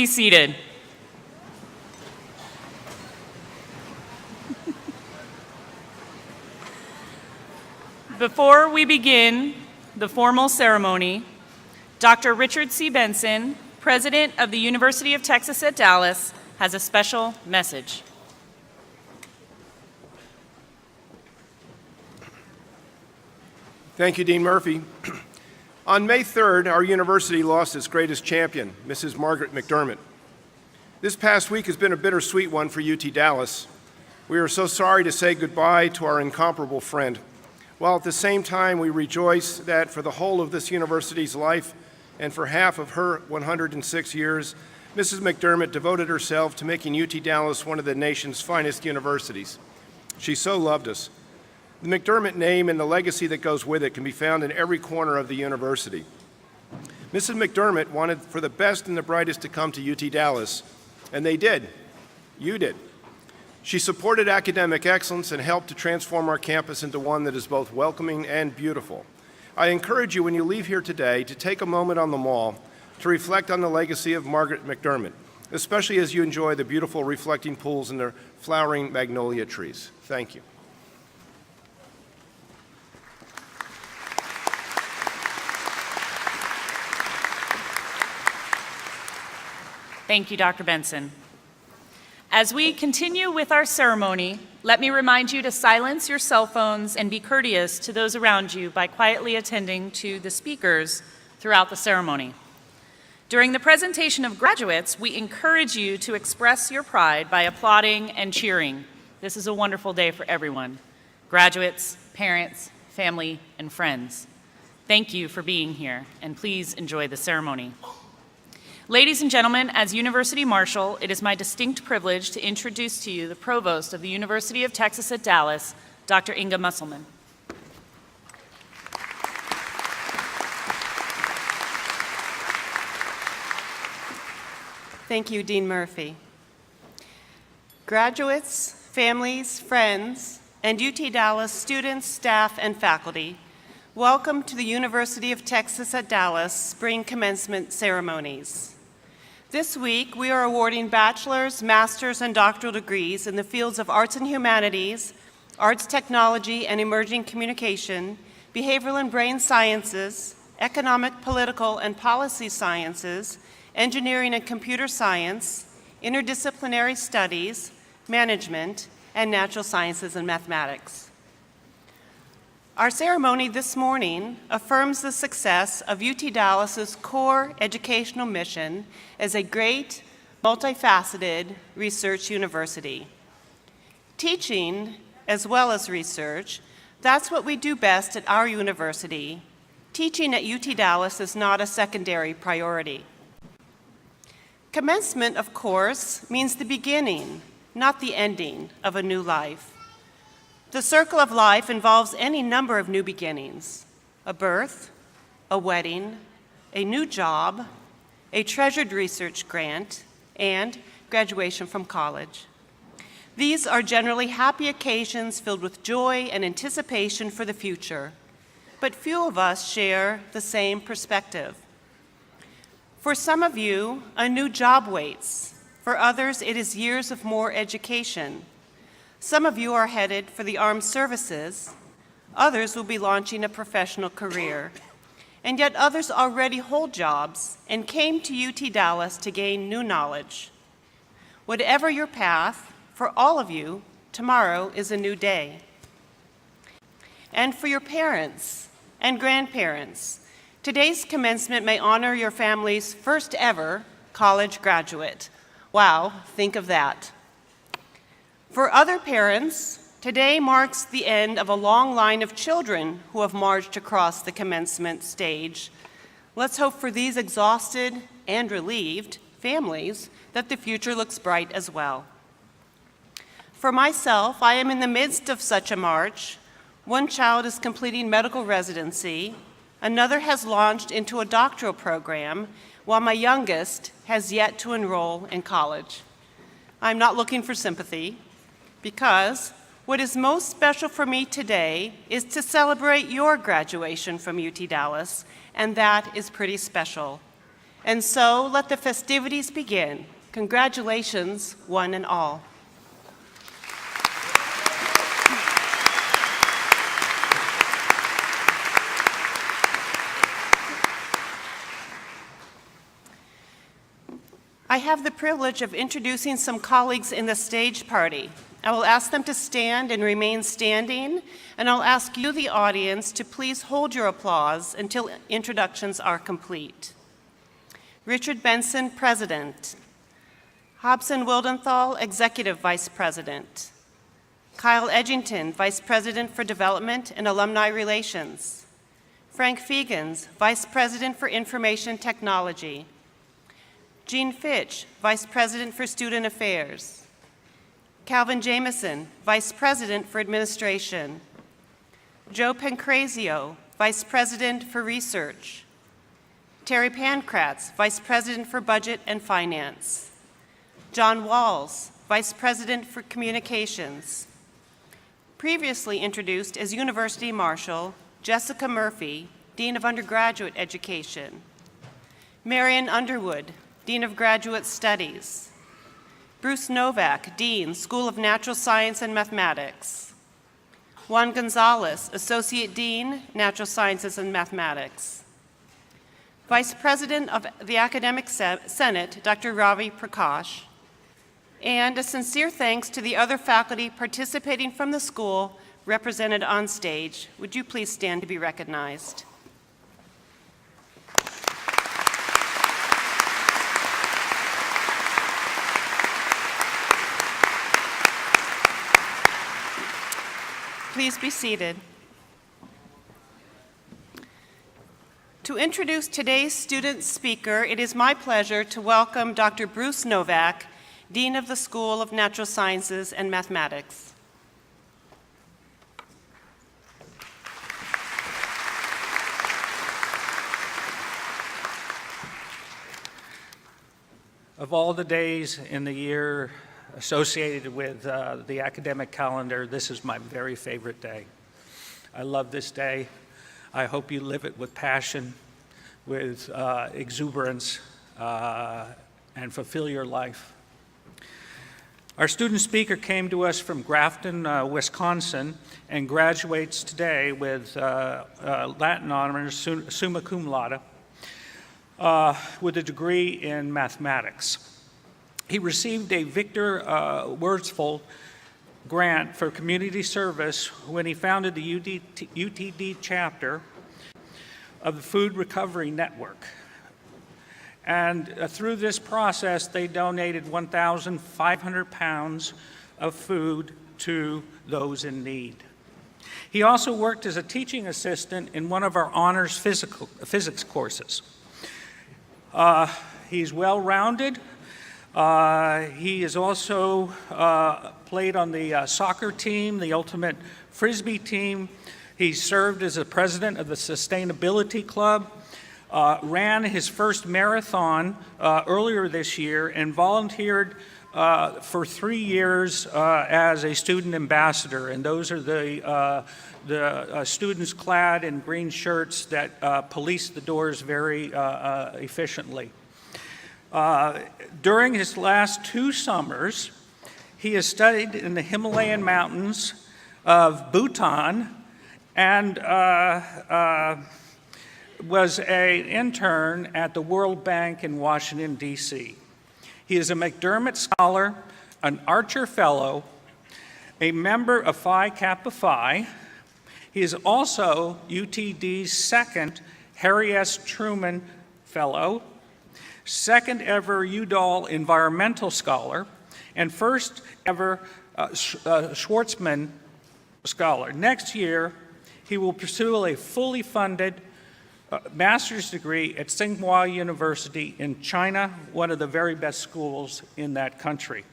be seated. Before we begin the formal ceremony, Dr. Richard C. Benson, President of the University of Texas at Dallas, has a special message. Thank you, Dean Murphy. On May 3rd, our university lost its greatest champion, Mrs. Margaret McDermott. This past week has been a bittersweet one for UT Dallas. We are so sorry to say goodbye to our incomparable friend, while at the same time we rejoice that for the whole of this university's life and for half of her 106 years, Mrs. McDermott devoted herself to making UT Dallas one of the nation's finest universities. She so loved us. The McDermott name and the legacy that goes with it can be found in every corner of the university. Mrs. McDermott wanted for the best and the brightest to come to UT Dallas, and they did. You did. She supported academic excellence and helped to transform our campus into one that is both welcoming and beautiful. I encourage you when you leave here today to take a moment on the Mall to reflect on the legacy of Margaret McDermott, especially as you enjoy the beautiful reflecting pools and the flowering magnolia trees. Thank you. Thank you, Dr. Benson. As we continue with our ceremony, let me remind you to silence your cell phones and be courteous to those around you by quietly attending to the speakers throughout the ceremony. During the presentation of graduates, we encourage you to express your pride by applauding and cheering. This is a wonderful day for everyone: graduates, parents, family, and friends. Thank you for being here, and please enjoy the ceremony. Ladies and gentlemen, as University Marshal, it is my distinct privilege to introduce to you the Provost of the University of Texas at Dallas, Dr. Inga Musselman. Thank you, Dean Murphy. Graduates, families, friends, and UT Dallas students, staff, and faculty, welcome to the University of Texas at Dallas Spring Commencement Ceremonies. This week, we are awarding Bachelors, Masters, and Doctoral degrees in the fields of Arts and Humanities, Arts Technology and Emerging Communication, Behavioral and Brain Sciences, Economic, Political, and Policy Sciences, Engineering and Computer Science, Interdisciplinary Studies, Management, and Natural Sciences and Mathematics. Our ceremony this morning affirms the success of UT Dallas's core educational mission as a great, multifaceted research university. Teaching, as well as research, that's what we do best at our university. Teaching at UT Dallas is not a secondary priority. Commencement, of course, means the beginning, not the ending, of a new life. The circle of life involves any number of new beginnings: a birth, a wedding, a new job, a treasured research grant, and graduation from college. These are generally happy occasions filled with joy and anticipation for the future, but few of us share the same perspective. For some of you, a new job waits. For others, it is years of more education. Some of you are headed for the armed services. Others will be launching a professional career. And yet others already hold jobs and came to UT Dallas to gain new knowledge. Whatever your path, for all of you, tomorrow is a new day. And for your parents and grandparents, today's commencement may honor your family's first ever college graduate. Wow, think of that. For other parents, today marks the end of a long line of children who have marched across the commencement stage. Let's hope for these exhausted and relieved families that the future looks bright as well. For myself, I am in the midst of such a march. One child is completing medical residency, another has launched into a doctoral program, while my youngest has yet to enroll in college. I'm not looking for sympathy, because what is most special for me today is to celebrate your graduation from UT Dallas, and that is pretty special. And so let the festivities begin. Congratulations, one and all. I have the privilege of introducing some colleagues in the stage party. I will ask them to stand and remain standing, and I'll ask you, the audience, to please hold your applause until introductions are complete. Richard Benson, President. Hobson Wildenthal, Executive Vice President. Kyle Edgington, Vice President for Development and Alumni Relations. Frank Fegans, Vice President for Information Technology. Jean Fitch, Vice President for Student Affairs. Calvin Jameson, Vice President for Administration. Joe Pancrazio, Vice President for Research. Terry Pankratz, Vice President for Budget and Finance. John Walls, Vice President for Communications. Previously introduced as University Marshal, Jessica Murphy, Dean of Undergraduate Education. Marion Underwood, Dean of Graduate Studies. Bruce Novak, Dean, School of Natural Science and Mathematics. Juan Gonzalez, Associate Dean, Natural Sciences and Mathematics. Vice President of the Academic Senate, Dr. Ravi Prakash. And a sincere thanks to the other faculty participating from the school represented on stage. Would you please stand to be recognized? Please be seated. To introduce today's student speaker, it is my pleasure to welcome Dr. Bruce Novak, Dean of the School of Natural Sciences and Mathematics. Of all the days in the year associated with the academic calendar, this is my very favorite day. I love this day. I hope you live it with passion, with exuberance, and fulfill your life. Our student speaker came to us from Grafton, Wisconsin, and graduates today with Latin honors, summa cum laude, with a degree in mathematics. He received a Victor Wurtzfeld grant for community service when he founded the UTD chapter of the Food Recovery Network. And through this process, they donated 1,500 pounds of food to those in need. He also worked as a teaching assistant in one of our honors physics courses. He's well-rounded. He has also played on the soccer team, the ultimate Frisbee team. He served as the president of the Sustainability Club, ran his first marathon earlier this year, and volunteered for 3 years as a student ambassador. And those are the students clad in green shirts that police the doors very efficiently. During his last 2 summers, he has studied in the Himalayan mountains of Bhutan and was an intern at the World Bank in Washington, D.C. He is a McDermott Scholar, an Archer Fellow, a member of Phi Kappa Phi. He is also UTD's second Harry S. Truman Fellow, second ever Udall Environmental Scholar, and first ever Schwartzman Scholar. Next year, he will pursue a fully funded master's degree at Tsinghua University in China, one of the very best schools in that country.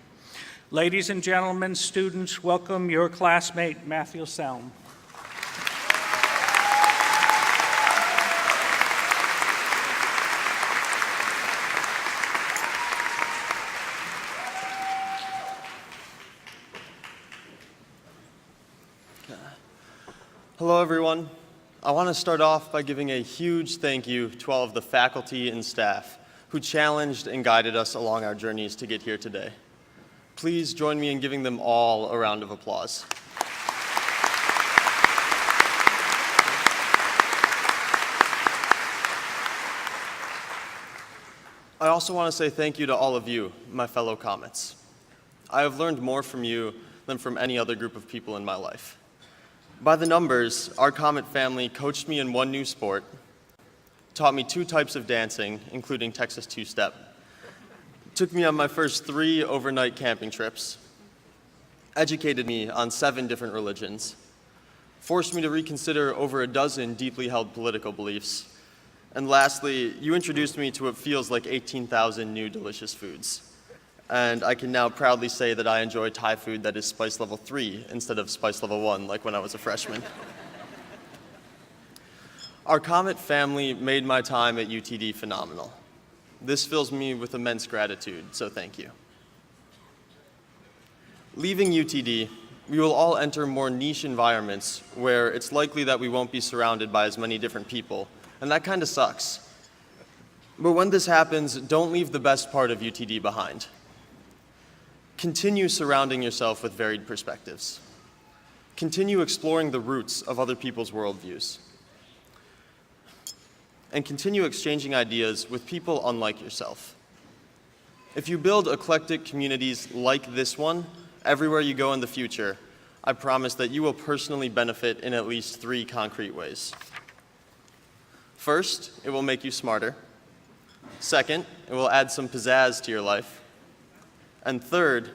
Ladies and gentlemen, students, welcome your classmate, Matthew Selm. Hello, everyone. I want to start off by giving a huge thank you to all of the faculty and staff. who challenged and guided us along our journeys to get here today. Please join me in giving them all a round of applause. I also want to say thank you to all of you, my fellow Comets. I have learned more from you than from any other group of people in my life. By the numbers, our Comet family coached me in one new sport, taught me 2 types of dancing, including Texas two-step, took me on my first 3 overnight camping trips, educated me on 7 different religions, forced me to reconsider over a dozen deeply held political beliefs, and lastly, you introduced me to what feels like 18,000 new delicious foods. And I can now proudly say that I enjoy Thai food that is spice level 3 instead of spice level 1 like when I was a freshman. Our Comet family made my time at UTD phenomenal. This fills me with immense gratitude, so thank you. Leaving UTD, we will all enter more niche environments where it's likely that we won't be surrounded by as many different people, and that kind of sucks. But when this happens, don't leave the best part of UTD behind. Continue surrounding yourself with varied perspectives. Continue exploring the roots of other people's worldviews. And continue exchanging ideas with people unlike yourself. If you build eclectic communities like this one everywhere you go in the future, I promise that you will personally benefit in at least 3 concrete ways. First, it will make you smarter. Second, it will add some pizzazz to your life. And third,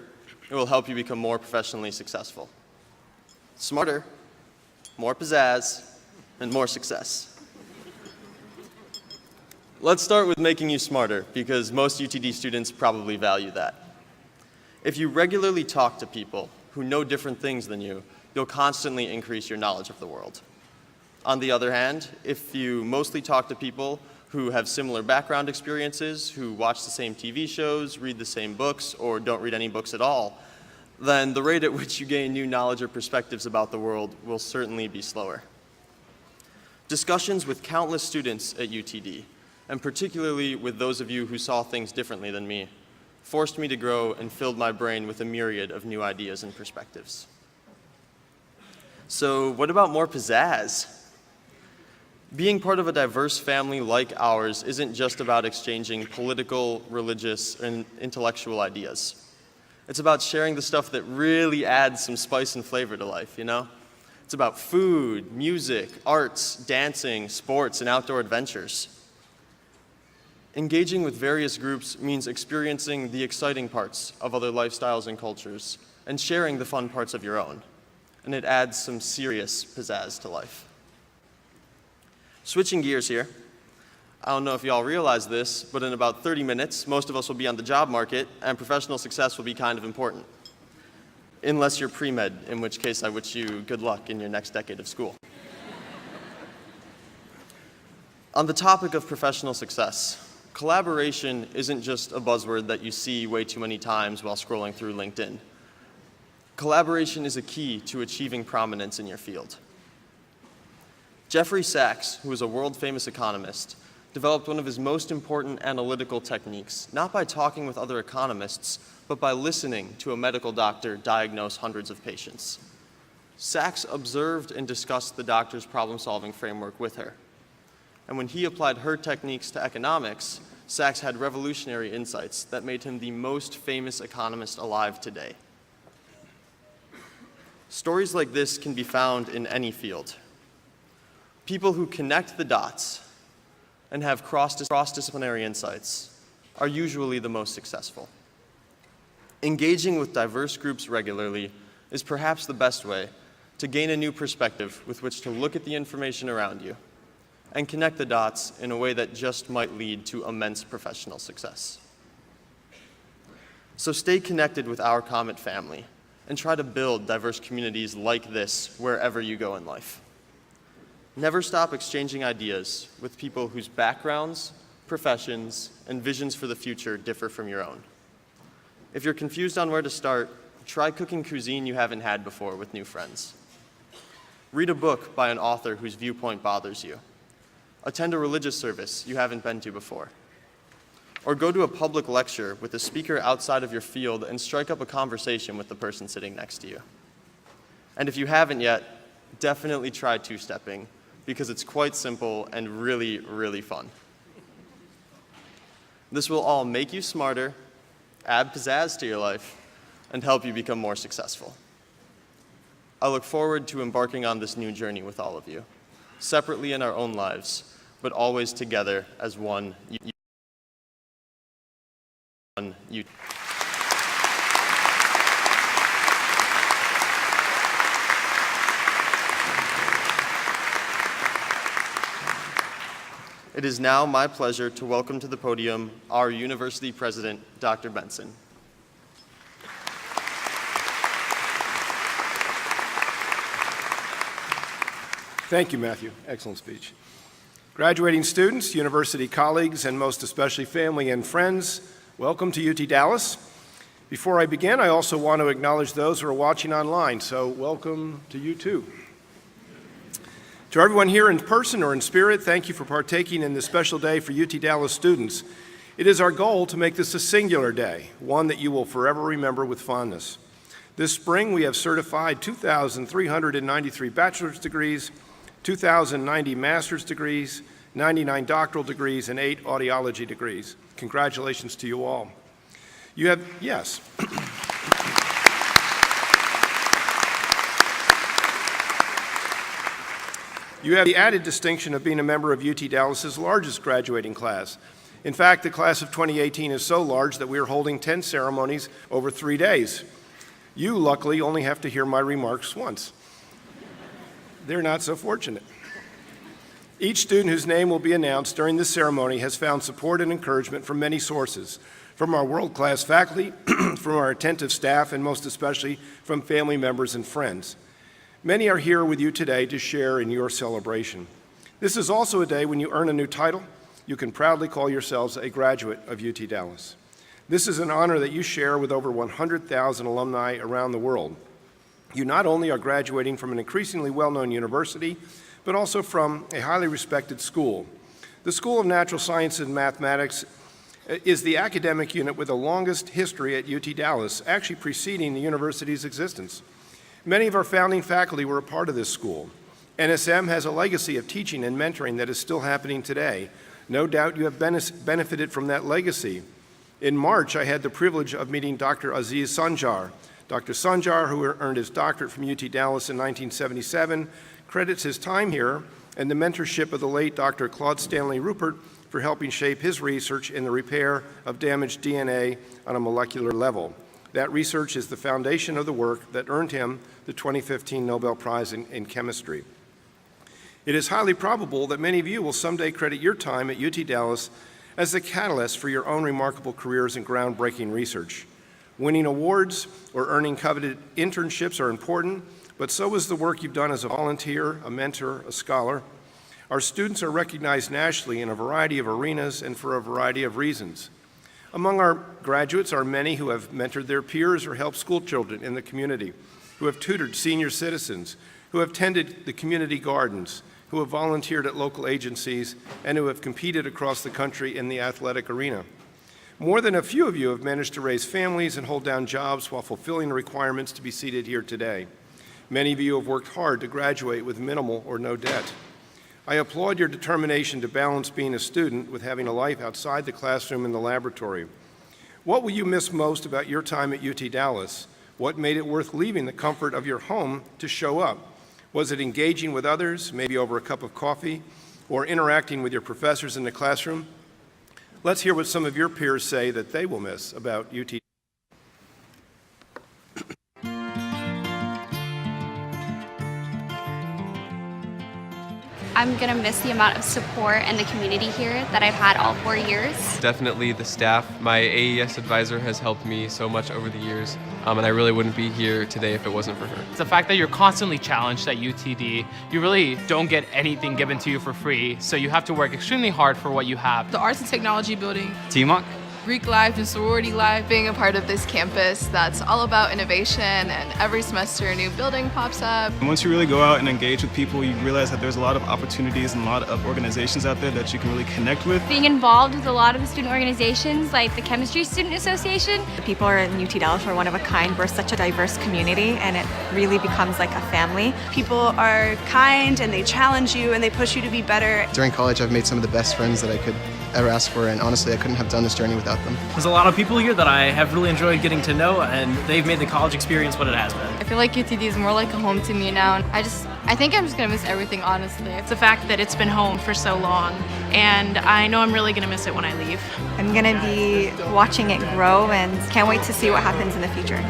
it will help you become more professionally successful. Smarter, more pizzazz, and more success. Let's start with making you smarter, because most UTD students probably value that. If you regularly talk to people who know different things than you, you'll constantly increase your knowledge of the world. On the other hand, if you mostly talk to people who have similar background experiences, who watch the same TV shows, read the same books, or don't read any books at all, then the rate at which you gain new knowledge or perspectives about the world will certainly be slower. Discussions with countless students at UTD, and particularly with those of you who saw things differently than me, forced me to grow and filled my brain with a myriad of new ideas and perspectives. So what about more pizzazz? Being part of a diverse family like ours isn't just about exchanging political, religious, and intellectual ideas. It's about sharing the stuff that really adds some spice and flavor to life, you know? It's about food, music, arts, dancing, sports, and outdoor adventures. Engaging with various groups means experiencing the exciting parts of other lifestyles and cultures, and sharing the fun parts of your own. And it adds some serious pizzazz to life. Switching gears here, I don't know if y'all realize this, but in about 30 minutes, most of us will be on the job market, and professional success will be kind of important. Unless you're pre-med, in which case I wish you good luck in your next decade of school. On the topic of professional success, collaboration isn't just a buzzword that you see way too many times while scrolling through LinkedIn. Collaboration is a key to achieving prominence in your field. Jeffrey Sachs, who is a world-famous economist, developed one of his most important analytical techniques, not by talking with other economists, but by listening to a medical doctor diagnose hundreds of patients. Sachs observed and discussed the doctor's problem-solving framework with her. And when he applied her techniques to economics, Sachs had revolutionary insights that made him the most famous economist alive today. Stories like this can be found in any field. People who connect the dots and have cross-disciplinary insights are usually the most successful. Engaging with diverse groups regularly is perhaps the best way to gain a new perspective with which to look at the information around you and connect the dots in a way that just might lead to immense professional success. So stay connected with our Comet family and try to build diverse communities like this wherever you go in life. Never stop exchanging ideas with people whose backgrounds, professions, and visions for the future differ from your own. If you're confused on where to start, try cooking cuisine you haven't had before with new friends. Read a book by an author whose viewpoint bothers you. Attend a religious service you haven't been to before. or go to a public lecture with a speaker outside of your field and strike up a conversation with the person sitting next to you. And if you haven't yet, definitely try two-stepping, because it's quite simple and really, really fun. This will all make you smarter, add pizzazz to your life, and help you become more successful. I look forward to embarking on this new journey with all of you, separately in our own lives, but always together as one. It is now my pleasure to welcome to the podium our university president, Dr. Benson. Thank you, Matthew. Excellent speech. Graduating students, university colleagues, and most especially family and friends, welcome to UT Dallas. Before I begin, I also want to acknowledge those who are watching online, so welcome to you too. To everyone here in person or in spirit, thank you for partaking in this special day for UT Dallas students. It is our goal to make this a singular day, one that you will forever remember with fondness. This spring, we have certified 2,393 bachelor's degrees, 2,090 master's degrees, 99 doctoral degrees, and 8 audiology degrees. Congratulations to you all. You have, yes. You have the added distinction of being a member of UT Dallas's largest graduating class. In fact, the class of 2018 is so large that we are holding 10 ceremonies over 3 days. You, luckily, only have to hear my remarks once. They're not so fortunate. Each student whose name will be announced during this ceremony has found support and encouragement from many sources, from our world-class faculty, from our attentive staff, and most especially from family members and friends. Many are here with you today to share in your celebration. This is also a day when you earn a new title. You can proudly call yourselves a graduate of UT Dallas. This is an honor that you share with over 100,000 alumni around the world. You not only are graduating from an increasingly well-known university, but also from a highly respected school. The School of Natural Sciences and Mathematics is the academic unit with the longest history at UT Dallas, actually preceding the university's existence. Many of our founding faculty were a part of this school. NSM has a legacy of teaching and mentoring that is still happening today. No doubt you have benefited from that legacy. In March, I had the privilege of meeting Dr. Aziz Sanjar. Dr. Sanjar, who earned his doctorate from UT Dallas in 1977, credits his time here and the mentorship of the late Dr. Claude Stanley Rupert for helping shape his research in the repair of damaged DNA on a molecular level. That research is the foundation of the work that earned him the 2015 Nobel Prize in Chemistry. It is highly probable that many of you will someday credit your time at UT Dallas as the catalyst for your own remarkable careers in groundbreaking research. Winning awards or earning coveted internships are important, but so is the work you've done as a volunteer, a mentor, a scholar. Our students are recognized nationally in a variety of arenas and for a variety of reasons. Among our graduates are many who have mentored their peers or helped school children in the community, who have tutored senior citizens, who have tended the community gardens, who have volunteered at local agencies, and who have competed across the country in the athletic arena. More than a few of you have managed to raise families and hold down jobs while fulfilling the requirements to be seated here today. Many of you have worked hard to graduate with minimal or no debt. I applaud your determination to balance being a student with having a life outside the classroom and the laboratory. What will you miss most about your time at UT Dallas? What made it worth leaving the comfort of your home to show up? Was it engaging with others, maybe over a cup of coffee, or interacting with your professors in the classroom? Let's hear what some of your peers say that they will miss about UT. I'm going to miss the amount of support and the community here that I've had all 4 years. Definitely the staff. My AES advisor has helped me so much over the years, and I really wouldn't be here today if it wasn't for her. It's the fact that you're constantly challenged at UTD. You really don't get anything given to you for free, so you have to work extremely hard for what you have. The Arts and Technology building. TMOC. Greek life and sorority life. Being a part of this campus that's all about innovation, and every semester a new building pops up. And once you really go out and engage with people, you realize that there's a lot of opportunities and a lot of organizations out there that you can really connect with. Being involved with a lot of the student organizations like the Chemistry Student Association. The people in UT Dallas are one of a kind. We're such a diverse community, and it really becomes like a family. People are kind and they challenge you and they push you to be better. During college, I've made some of the best friends that I could ever ask for, and honestly, I couldn't have done this journey without them. There's a lot of people here that I have really enjoyed getting to know, and they've made the college experience what it has been. I feel like UTD is more like a home to me now. I think I'm just gonna miss everything, honestly. It's the fact that it's been home for so long, and I know I'm really gonna miss it when I leave. I'm gonna be watching it grow and can't wait to see what happens in the future.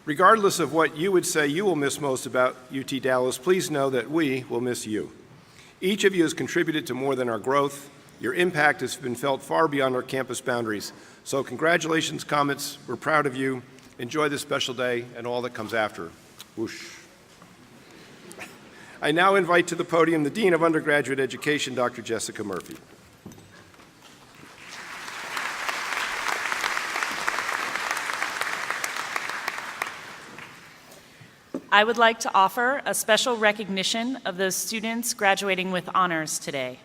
Regardless of what you would say you will miss most about UT Dallas, please know that we will miss you. Each of you has contributed to more than our growth. Your impact has been felt far beyond our campus boundaries. So congratulations, Comets. We're proud of you. Enjoy this special day and all that comes after. Whoosh. I now invite to the podium the Dean of Undergraduate Education, Dr. Jessica Murphy. I would like to offer a special recognition of those students graduating with honors today.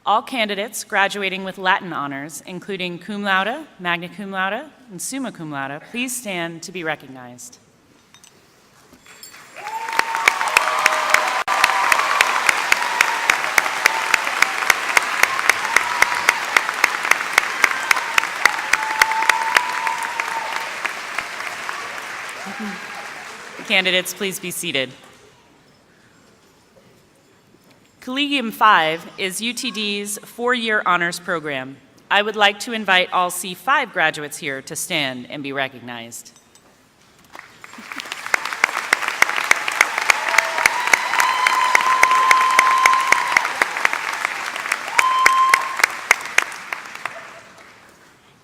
All candidates graduating with Latin honors, including cum laude, magna cum laude, and summa cum laude, please stand to be recognized. Candidates, please be seated. Collegium 5 is UTD's four-year honors program. I would like to invite all C5 graduates here to stand and be recognized.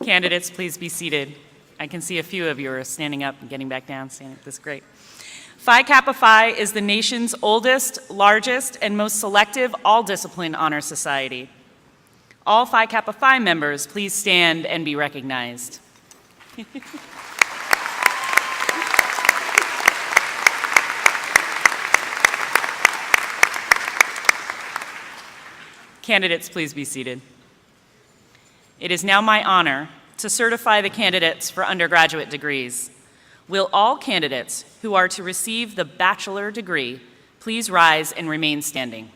Candidates, please be seated. I can see a few of you are standing up and getting back down. That's great. Phi Kappa Phi is the nation's oldest, largest, and most selective all-discipline honor society. All Phi Kappa Phi members, please stand and be recognized. Candidates, please be seated. It is now my honor to certify the candidates for undergraduate degrees. Will all candidates who are to receive the bachelor degree please rise and remain standing?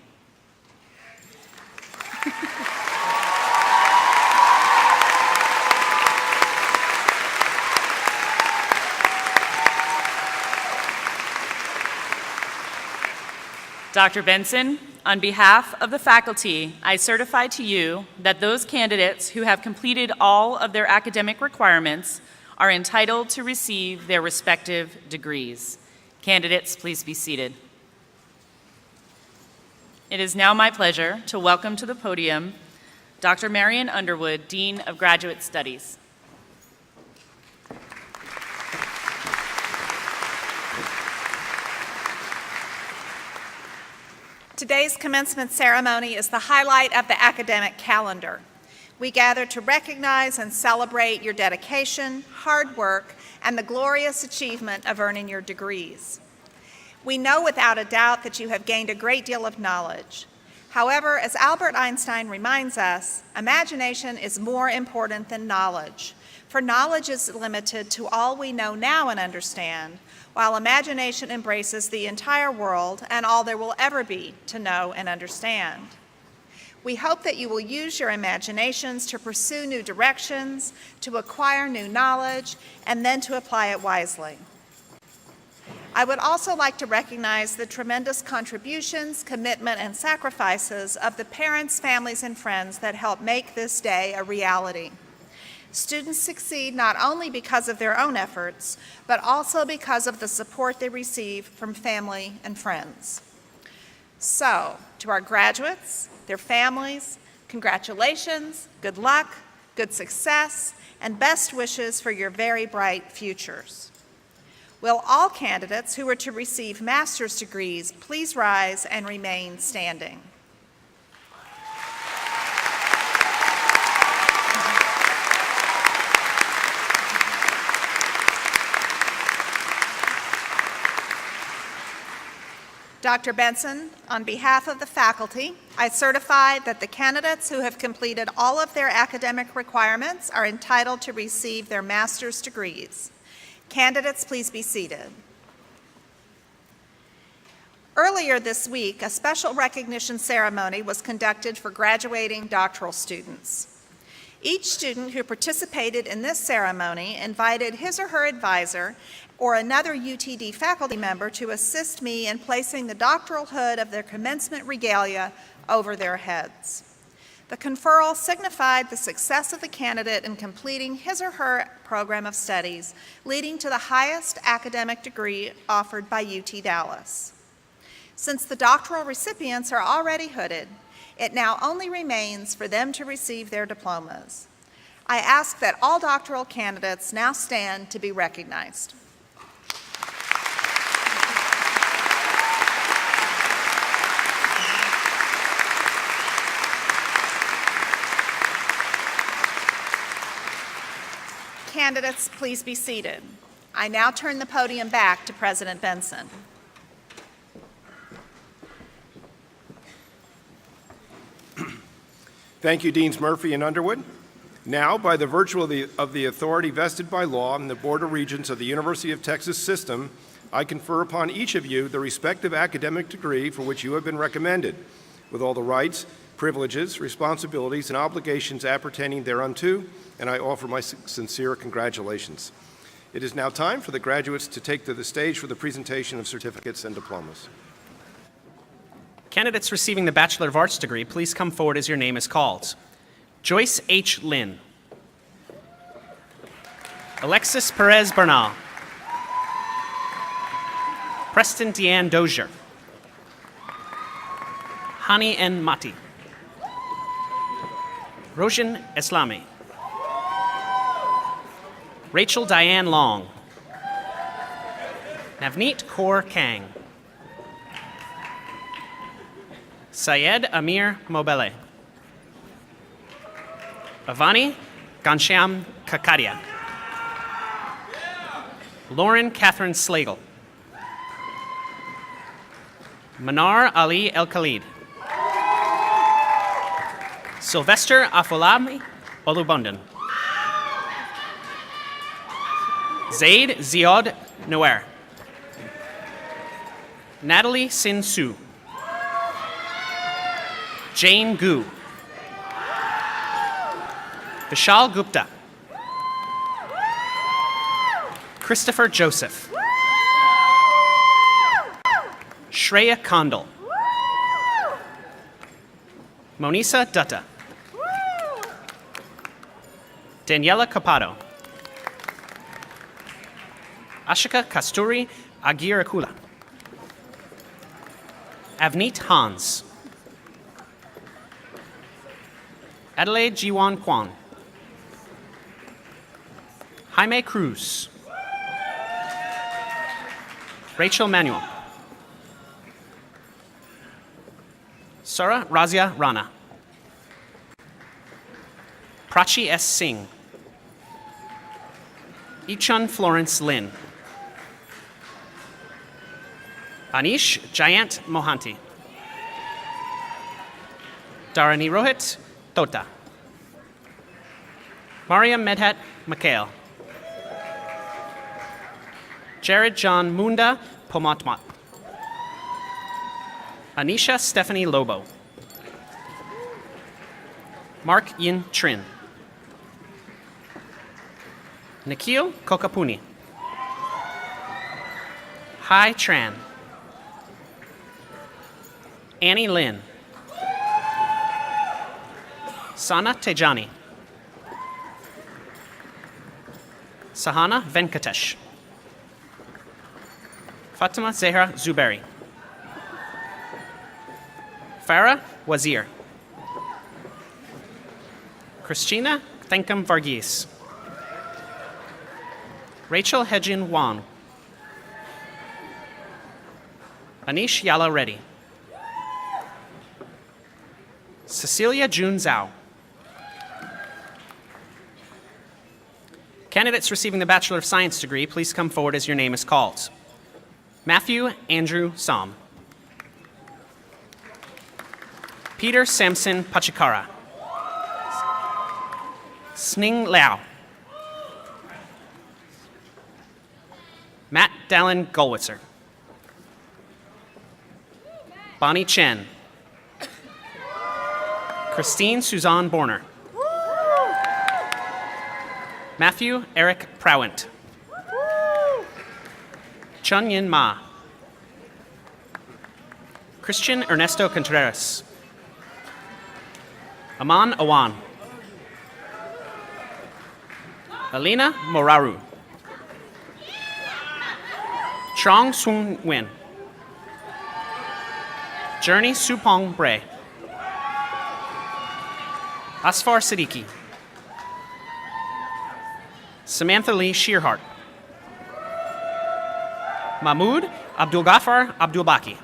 Dr. Benson, on behalf of the faculty, I certify to you that those candidates who have completed all of their academic requirements are entitled to receive their respective degrees. Candidates, please be seated. It is now my pleasure to welcome to the podium Dr. Marion Underwood, Dean of Graduate Studies. Today's commencement ceremony is the highlight of the academic calendar. We gather to recognize and celebrate your dedication, hard work, and the glorious achievement of earning your degrees. We know without a doubt that you have gained a great deal of knowledge. However, as Albert Einstein reminds us, imagination is more important than knowledge, for knowledge is limited to all we know now and understand, while imagination embraces the entire world and all there will ever be to know and understand. We hope that you will use your imaginations to pursue new directions, to acquire new knowledge, and then to apply it wisely. I would also like to recognize the tremendous contributions, commitment, and sacrifices of the parents, families, and friends that help make this day a reality. Students succeed not only because of their own efforts, but also because of the support they receive from family and friends. So, to our graduates, their families, congratulations, good luck, good success, and best wishes for your very bright futures. Will all candidates who are to receive master's degrees please rise and remain standing? Dr. Benson, on behalf of the faculty, I certify that the candidates who have completed all of their academic requirements are entitled to receive their master's degrees. Candidates, please be seated. Earlier this week, a special recognition ceremony was conducted for graduating doctoral students. Each student who participated in this ceremony invited his or her advisor or another UTD faculty member to assist me in placing the doctoral hood of their commencement regalia over their heads. The conferral signified the success of the candidate in completing his or her program of studies, leading to the highest academic degree offered by UT Dallas. Since the doctoral recipients are already hooded, it now only remains for them to receive their diplomas. I ask that all doctoral candidates now stand to be recognized. Candidates, please be seated. I now turn the podium back to President Benson. Thank you, Deans Murphy and Underwood. Now, by the virtue of the authority vested by law in the Board of Regents of the University of Texas System, I confer upon each of you the respective academic degree for which you have been recommended, with all the rights, privileges, responsibilities, and obligations appertaining thereunto, and I offer my sincere congratulations. It is now time for the graduates to take to the stage for the presentation of certificates and diplomas. Candidates receiving the Bachelor of Arts degree, please come forward as your name is called. Joyce H. Lynn. Alexis Perez Bernal. Preston Deanne Dozier. Hani N. Mati. Roshan Eslami. Rachel Diane Long. Navneet Kaur Kang. Syed Amir Mobele. Avani Ghanshyam Kakaria. Lauren Catherine Slagle. Manar Ali El Khalid. Sylvester Afolami Olubundan. Zaid Ziad Noer. Natalie Sin Su. Jane Gu. Vishal Gupta. Christopher Joseph. Shreya Kondal. Monisa Dutta. Daniela Capado. Ashika Kasturi Agirakula. Avneet Hans. Adelaide Jiwan Kwan. Jaime Cruz. Rachel Manuel. Sara Razia Rana. Prachi S. Singh. Ichun Florence Lin. Anish Jayant Mohanty. Dharani Rohit Tota. Mariam Medhat Mikhail. Jared John Munda Pomatmat. Anisha Stephanie Lobo. Mark Yin Trin. Nikhil Kokapuni. Hai Tran. Annie Lin. Sana Tejani. Sahana Venkatesh. Fatima Zehra Zuberi. Farah Wazir. Christina Thankum Varghese. Rachel Hejin Wang. Anish Yala Reddy. Cecilia June Zhao. Candidates receiving the Bachelor of Science degree, please come forward as your name is called. Matthew Andrew Som. Peter Samson Pachikara. Sning Liao. Matt Dallin Gulwitzer. Bonnie Chen. Christine Suzanne Borner. Matthew Eric Prowant. Chun Yin Ma. Christian Ernesto Contreras. Aman Awan. Alina Moraru. Chong Sung Win. Journey Supong Bray. Asfar Siddiqui. Samantha Lee Shearhart. Mahmoud Abdul Ghaffar Abdul Baki.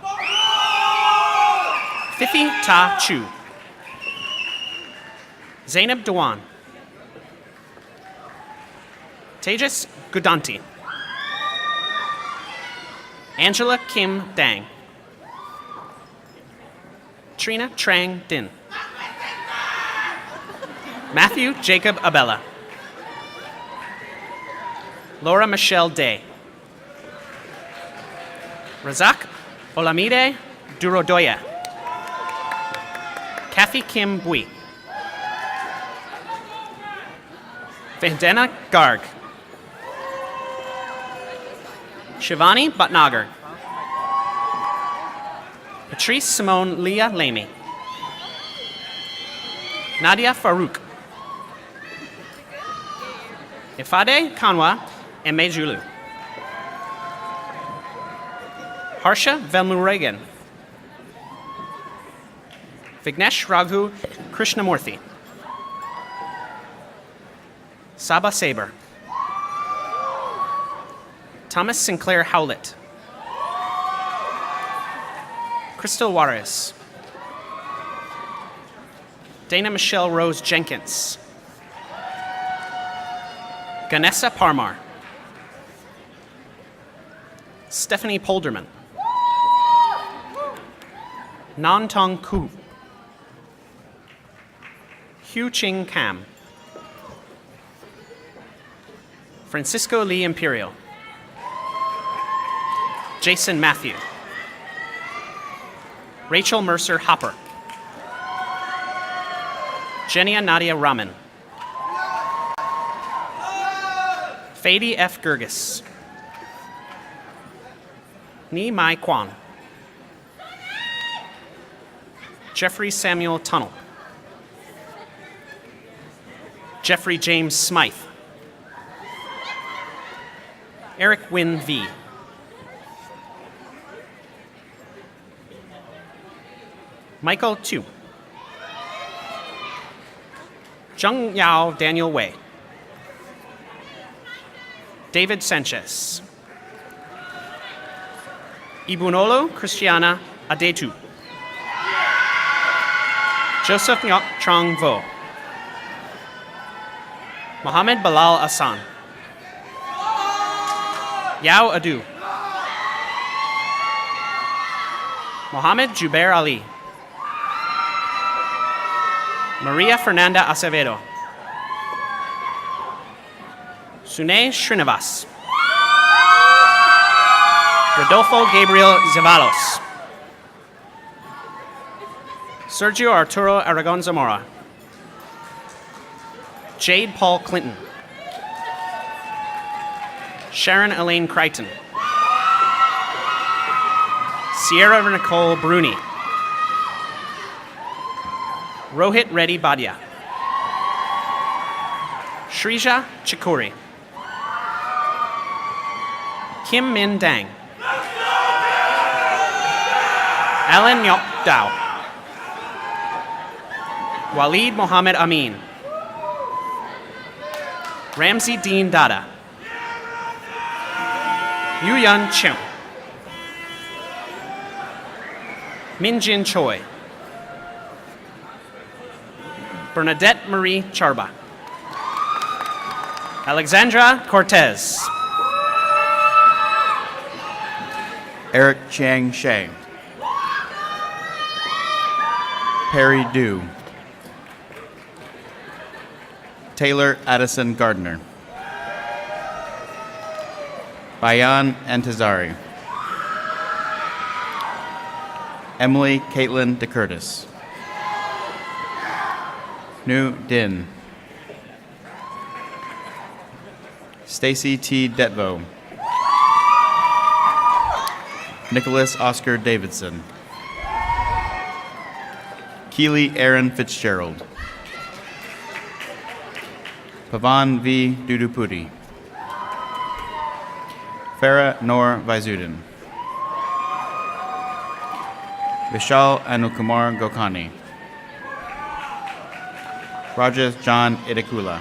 Fifi Ta Chu. Zainab Dewan. Tejas Gudanti. Angela Kim Dang. Trina Trang Din. Matthew Jacob Abella. Laura Michelle Day. Razak Olamide Durodoya. Kathy Kim Bui. Vandana Garg. Shivani Bhatnagar. Patrice Simone Leah Lamy. Nadia Farouk. Ifade Kanwa Emejulu. Harsha Velmurugan. Vignesh Raghu Krishnamurthy. Saba Saber. Thomas Sinclair Howlett. Crystal Juarez. Dana Michelle Rose Jenkins. Ganessa Parmar. Stephanie Polderman. Nan Tong Ku. Hugh Ching Kam. Francisco Lee Imperial. Jason Matthew. Rachel Mercer Hopper. Jenia Nadia Raman. Fadi F. Gergis. Ni Mai Kwan. Jeffrey Samuel Tunnel. Jeffrey James Smythe. Eric Wynn V. Michael Tu. Zheng Yao Daniel Wei. David Sanchez. Ibunolo Christiana Adetu. Joseph Nyok Trong Vo. Mohammed Bilal Hassan. Yao Adu. Mohammed Jubair Ali. Maria Fernanda Acevedo. Sune Srinivas. Rodolfo Gabriel Zavalos. Sergio Arturo Aragon Zamora. Jade Paul Clinton. Sharon Elaine Crichton. Sierra Nicole Bruni. Rohit Reddy Badia. Shrija Chikuri. Kim Min Dang. Alan Nyok Dao. Walid Mohammed Amin. Ramsey Dean Dada. Yuyun Chung. Minjin Choi. Bernadette Marie Charba. Alexandra Cortez. Eric Chiang Shea. Perry Dew. Taylor Addison Gardner. Bayan Antazari. Emily Caitlin DeCurtis. Nu Din. Stacy T. Detvo. Nicholas Oscar Davidson. Keely Aaron Fitzgerald. Pavan V. Dudupudi. Farah Noor Vaizudin. Vishal Anukumar Gokani. Rajesh John Idekula.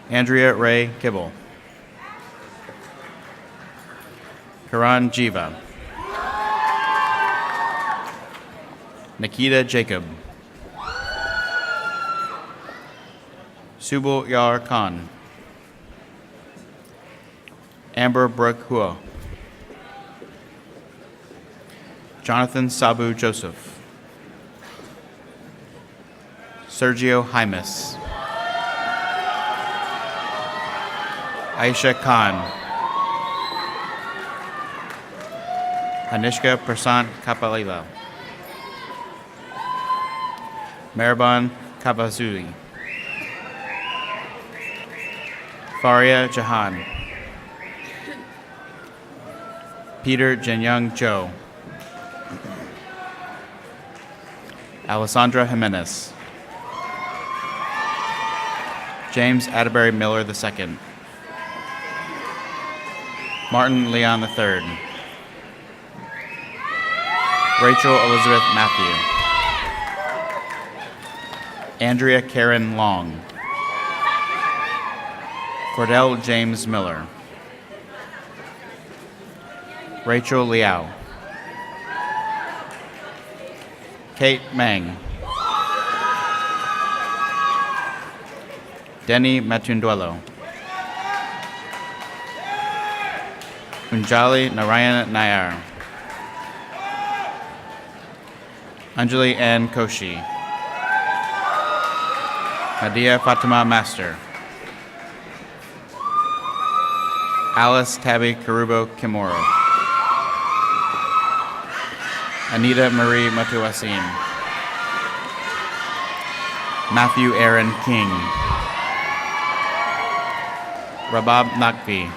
Andrea Ray Kibble. Karan Jiva. Nikita Jacob. Subal Yar Khan. Amber Brooke Hua. Jonathan Sabu Joseph. Sergio Jaimes. Aisha Khan. Hanishka Prasant Kapalila. Maraban Kabazuli. Faria Jahan. Peter Jenyang Joe. Alessandra Jimenez. James Atterbury Miller II. Martin Leon III. Rachel Elizabeth Matthew. Andrea Karen Long. Cordell James Miller. Rachel Liao. Kate Meng. Denny Matunduelo. Unjali Narayana Nayar. Anjali Ann Koshi. Nadia Fatima Master. Alice Tabby Karubo Kimura. Anita Marie Matuasim. Matthew Aaron King. Rabab Nakvi.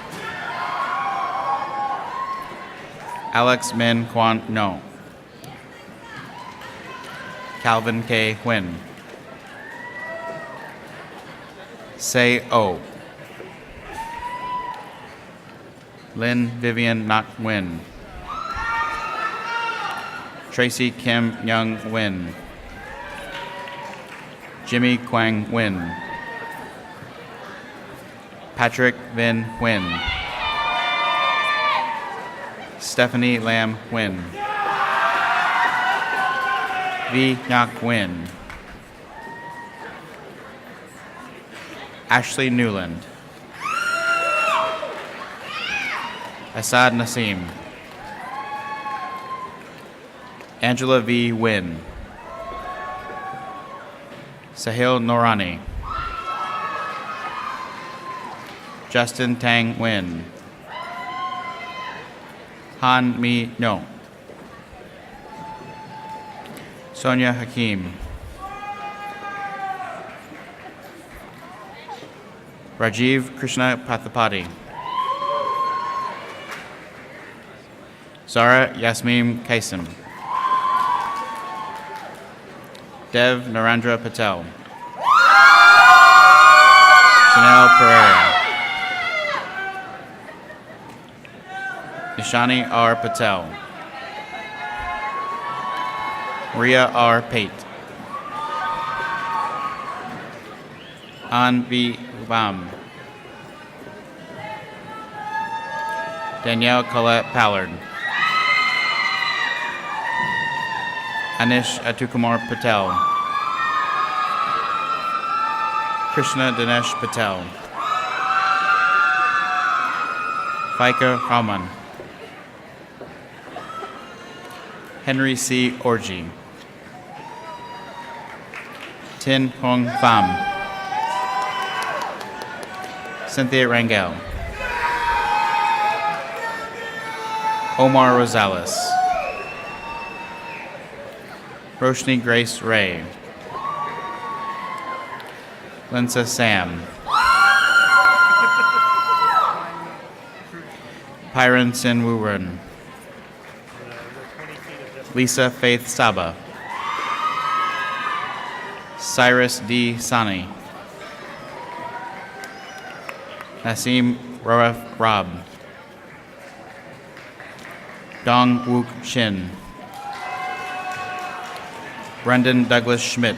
Alex Min Kwan No. Calvin K. Huynh. Say O. Lynn Vivian Nak Nguyen. Tracy Kim Young Nguyen. Jimmy Quang Nguyen. Patrick Vin Nguyen. Stephanie Lam Nguyen. V. Nyak Nguyen. Ashley Newland. Asad Nasim. Angela V. Wynn. Sahil Norani. Justin Tang Nguyen. Han Mi No. Sonia Hakim. Rajiv Krishna Pathapati. Zara Yasmin Kaisim. Dev Narendra Patel. Chanel Pereira. Nishani R. Patel. Maria R. Pate. An V. Vam. Danielle Colette Pallard. Anish Atukumar Patel. Krishna Dinesh Patel. Faika Rahman. Henry C. Orji. Tin Hong Pham. Cynthia Rangel. Omar Rosales. Roshni Grace Ray. Linsa Sam. Pyron Sin Wurun. Lisa Faith Saba. Cyrus D. Sani. Nasim Roef Rob. Dong Wook Shin. Brendan Douglas Schmidt.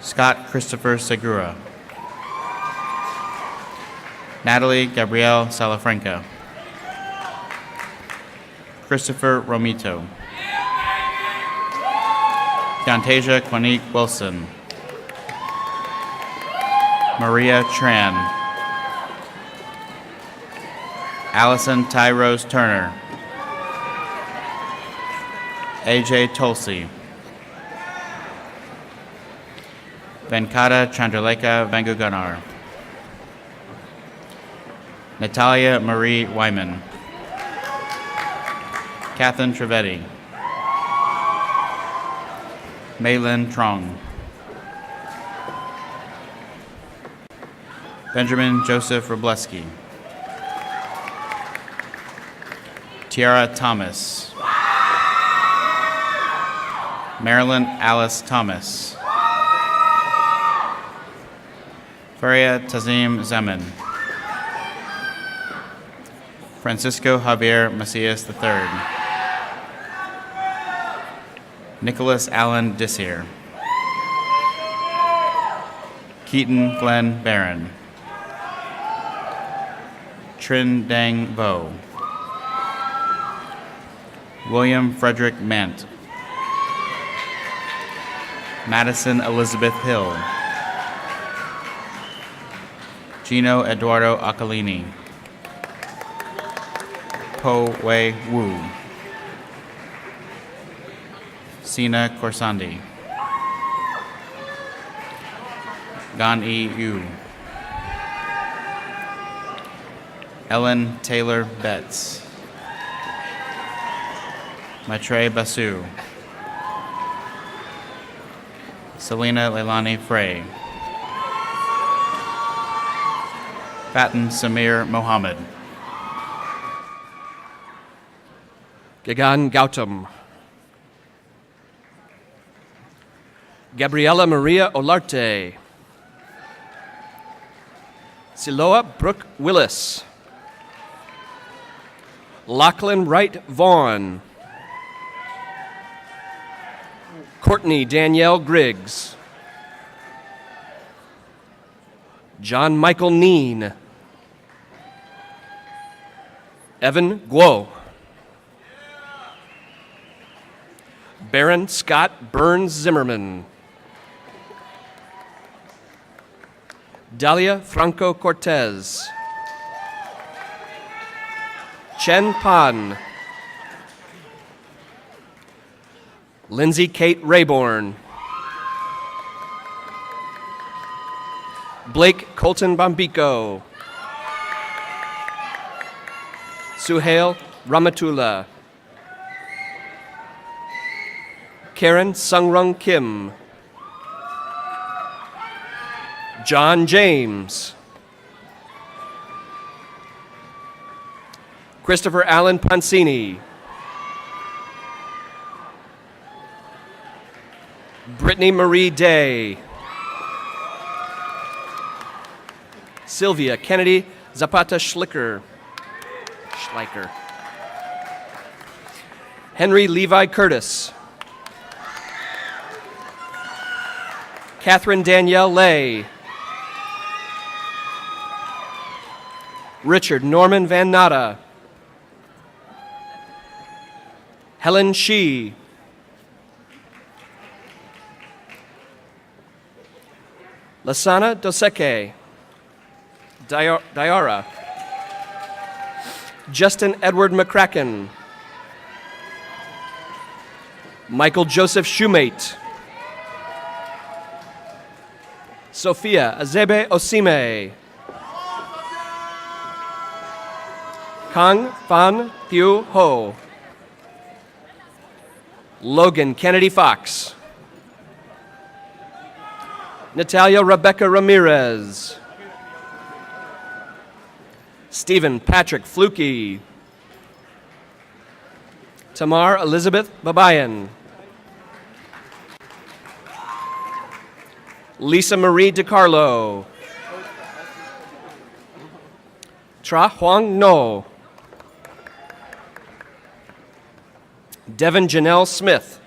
Scott Christopher Segura. Natalie Gabrielle Salafranca. Christopher Romito. Keontasia Quanique Wilson. Maria Tran. Allison Tyrose Turner. AJ Tulsi. Venkata Chandralekha Venguganar. Natalia Marie Wyman. Catherine Trivedi. Maylin Trong. Benjamin Joseph Robleski. Tiara Thomas. Marilyn Alice Thomas. Faria Tazim Zeman. Francisco Javier Macias III. Nicholas Allen Dissier. Keaton Glenn Barron. Trin Dang Vo. William Frederick Mant. Madison Elizabeth Hill. Gino Eduardo Acalini. Po Wei Wu. Sina Corsandi. Gan E. Yu. Ellen Taylor Betts. Maitrey Basu. Selena Leilani Frey. Fatin Samir Mohammed. Gagan Gautam. Gabriela Maria Olarte. Siloa Brooke Willis. Lachlan Wright Vaughn. Courtney Danielle Griggs. John Michael Neen. Evan Guo. Baron Scott Burns Zimmerman. Dalia Franco Cortez. Chen Pan. Lindsay Kate Rayborn. Blake Colton Bambico. Suhail Ramatullah. Karen Sungrung Kim. John James. Christopher Allen Pansini. Brittany Marie Day. Sylvia Kennedy Zapata Schleicher. Henry Levi Curtis. Catherine Danielle Lay. Richard Norman Van Natta. Helen Shee. Lasana Doseke. Diara. Justin Edward McCracken. Michael Joseph Shoemate. Sophia Azebe Osime. Kang Fan Thieu Ho. Logan Kennedy Fox. Natalia Rebecca Ramirez. Stephen Patrick Flukie. Tamar Elizabeth Babayan. Lisa Marie DiCarlo. Tra Huang No. Devin Janelle Smith.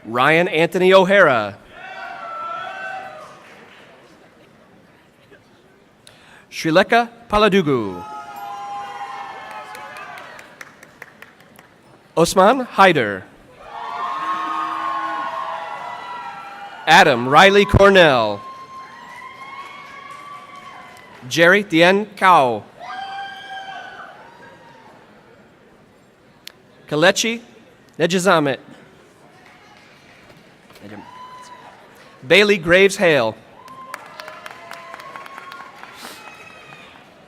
Ryan Anthony O'Hara. Srileka Paladugu. Osman Haider. Adam Riley Cornell. Jerry Tien Cao. Kalechi Nejazamet. Bailey Graves Hale.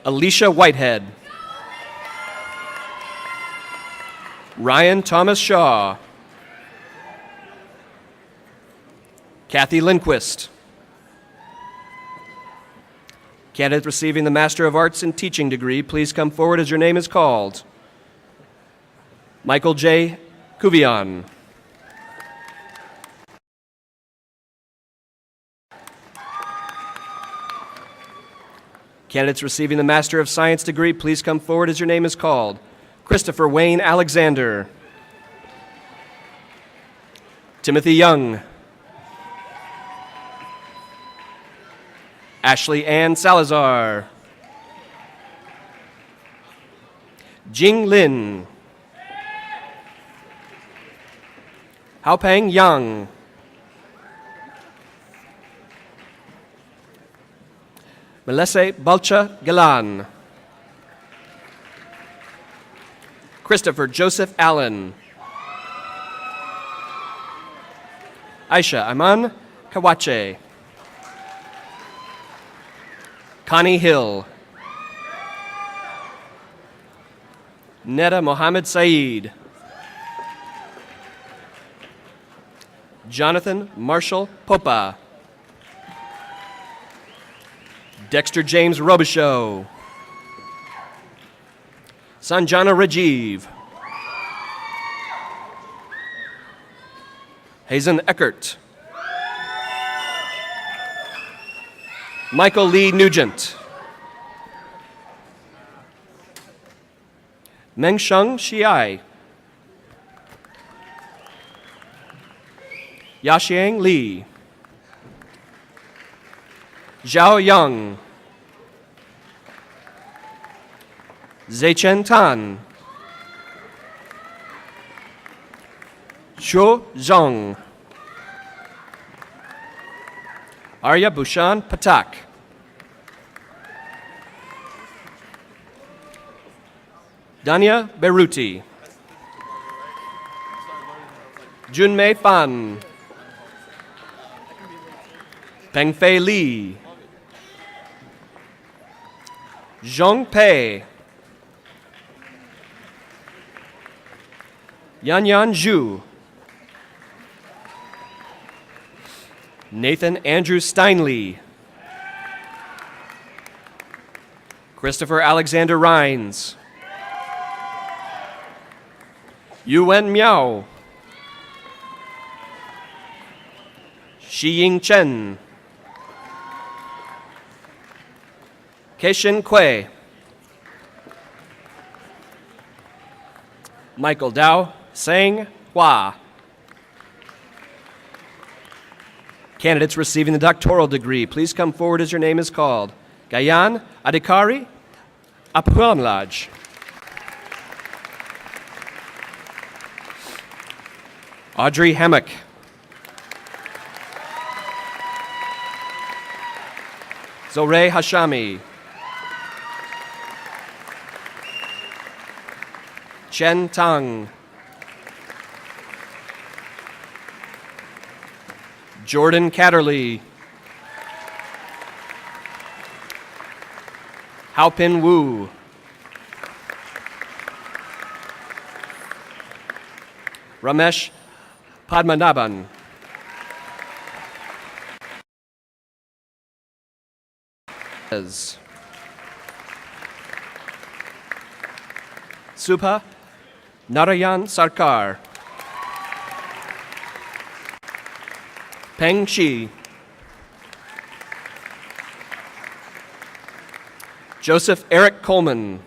Alicia Whitehead. Ryan Thomas Shaw. Kathy Lindquist. Candidate receiving the Master of Arts in Teaching degree, please come forward as your name is called. Michael J. Kuvian. Candidates receiving the Master of Science degree, please come forward as your name is called. Christopher Wayne Alexander. Timothy Young. Ashley Ann Salazar. Jing Lin. Haopeng Yang. Melese Balcha Galan. Christopher Joseph Allen. Aisha Aman Kawache. Connie Hill. Neda Mohammed Saeed. Jonathan Marshall Popa. Dexter James Robichaux. Sanjana Rajiv. Hazen Eckert. Michael Lee Nugent. Mengsheng Xiai. Yaxiang Li. Zhao Yang. Zeichen Tan. Shuo Zhong. Arya Bhushan Patak. Danya Beruti. Junmei Fan. Pengfei Li. Zhong Pei. Yanyan Zhu. Nathan Andrew Steinley. Christopher Alexander Rhines. Yuwen Miao. Xiying Chen. Keishin Kui. Michael Dao Sang Hua. Candidates receiving the doctoral degree, please come forward as your name is called. Gayan Adhikari Apuanlaj. Audrey Hammock. Zoreh Hashami. Chen Tang. Jordan Catterley. Haopin Wu. Ramesh Padmanabhan. Subha Narayan Sarkar. Peng Shi. Joseph Eric Coleman.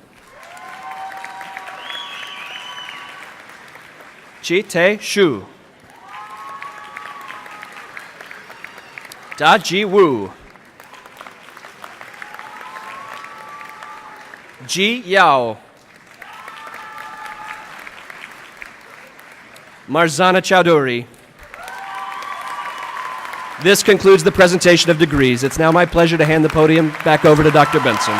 Chi Tae Shu. Da Ji Wu. Ji Yao. Marzana Chowdhury. This concludes the presentation of degrees. It's now my pleasure to hand the podium back over to Dr. Benson.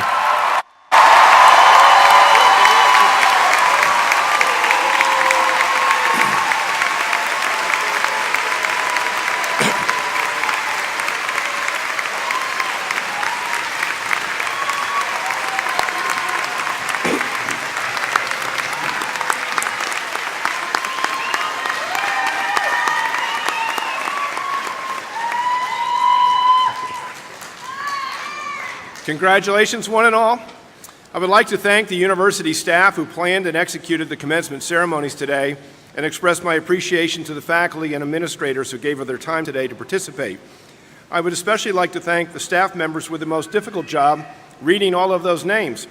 Congratulations, one and all. I would like to thank the university staff who planned and executed the commencement ceremonies today and express my appreciation to the faculty and administrators who gave of their time today to participate. I would especially like to thank the staff members with the most difficult job reading all of those names.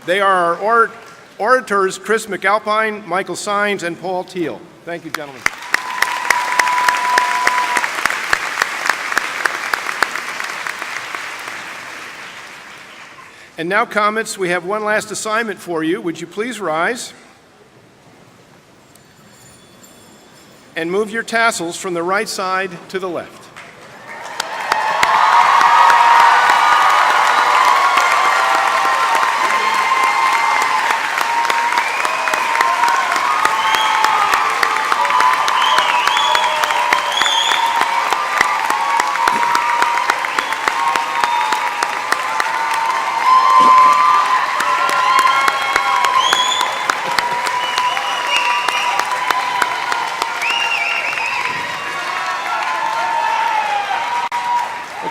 They are our orators, Chris McAlpine, Michael Sines, and Paul Teal. Thank you, gentlemen. And now comments. We have one last assignment for you. Would you please rise and move your tassels from the right side to the left.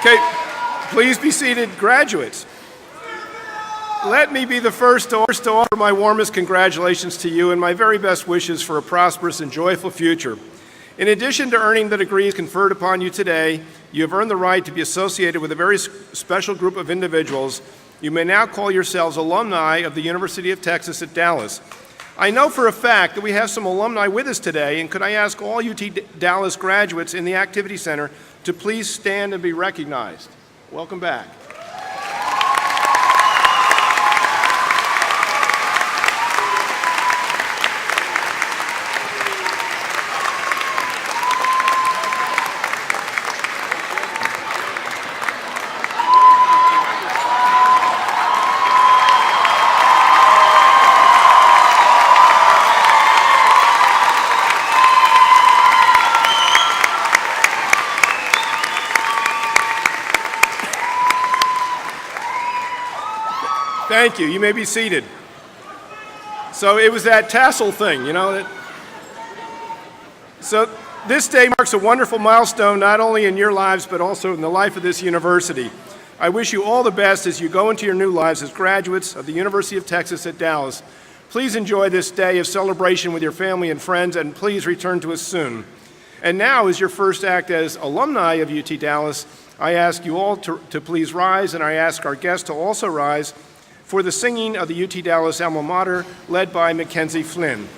Okay, please be seated, graduates. Let me be the first to offer my warmest congratulations to you and my very best wishes for a prosperous and joyful future. In addition to earning the degrees conferred upon you today, you have earned the right to be associated with a very special group of individuals. You may now call yourselves alumni of the University of Texas at Dallas. I know for a fact that we have some alumni with us today, and could I ask all UT Dallas graduates in the Activity Center to please stand and be recognized. Welcome back. Thank you. You may be seated. So it was that tassel thing, you know. So this day marks a wonderful milestone not only in your lives but also in the life of this university. I wish you all the best as you go into your new lives as graduates of the University of Texas at Dallas. Please enjoy this day of celebration with your family and friends, and please return to us soon. And now, as your first act as alumni of UT Dallas, I ask you all to please rise, and I ask our guests to also rise for the singing of the UT Dallas Alma Mater, led by Mackenzie Flynn.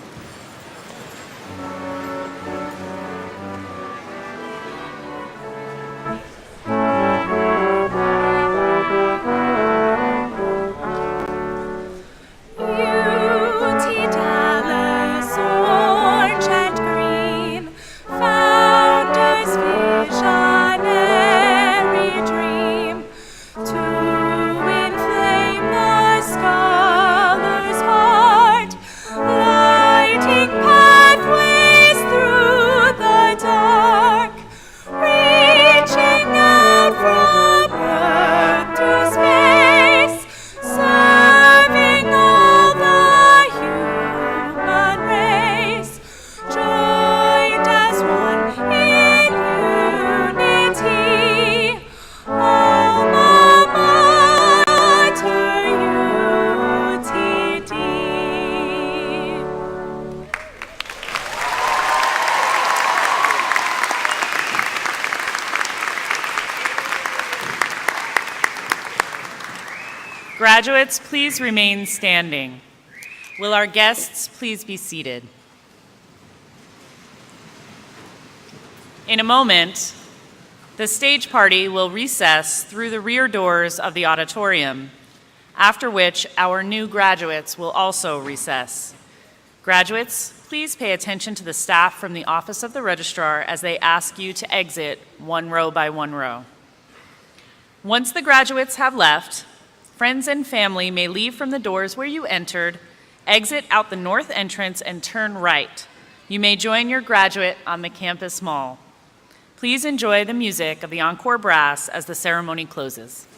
Graduates, please remain standing. Will our guests please be seated? In a moment, the stage party will recess through the rear doors of the auditorium, after which our new graduates will also recess. Graduates, please pay attention to the staff from the Office of the Registrar as they ask you to exit one row by one row. Once the graduates have left, friends and family may leave from the doors where you entered, exit out the north entrance, and turn right. You may join your graduate on the campus mall. Please enjoy the music of the Encore Brass as the ceremony closes.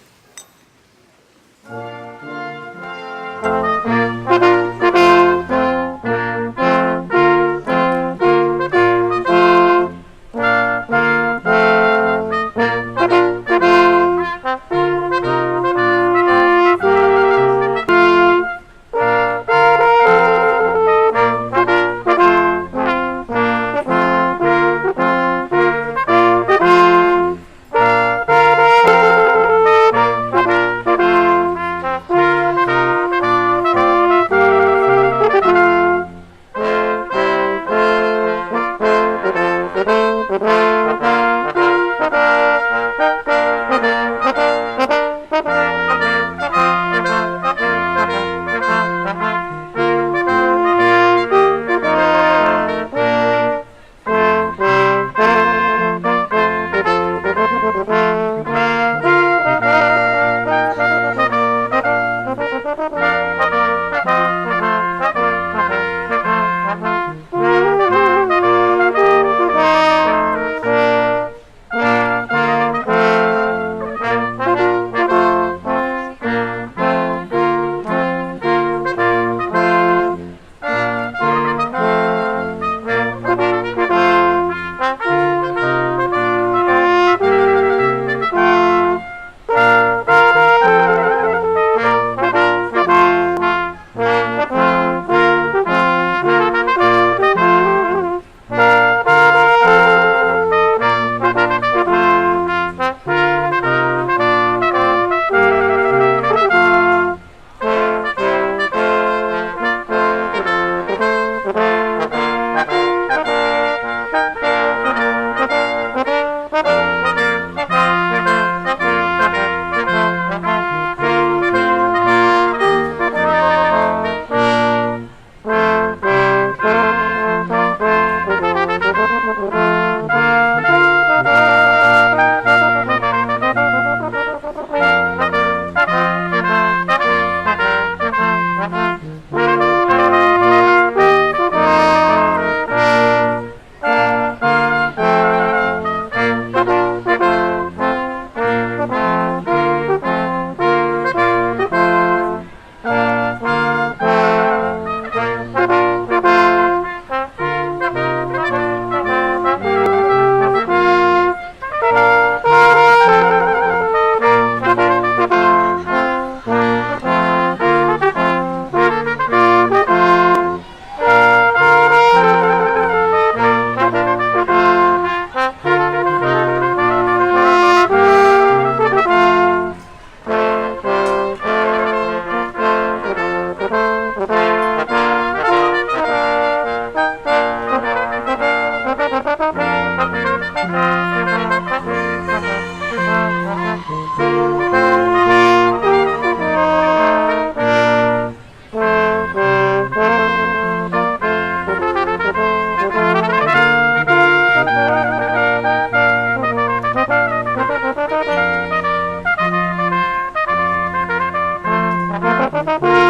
Thank you.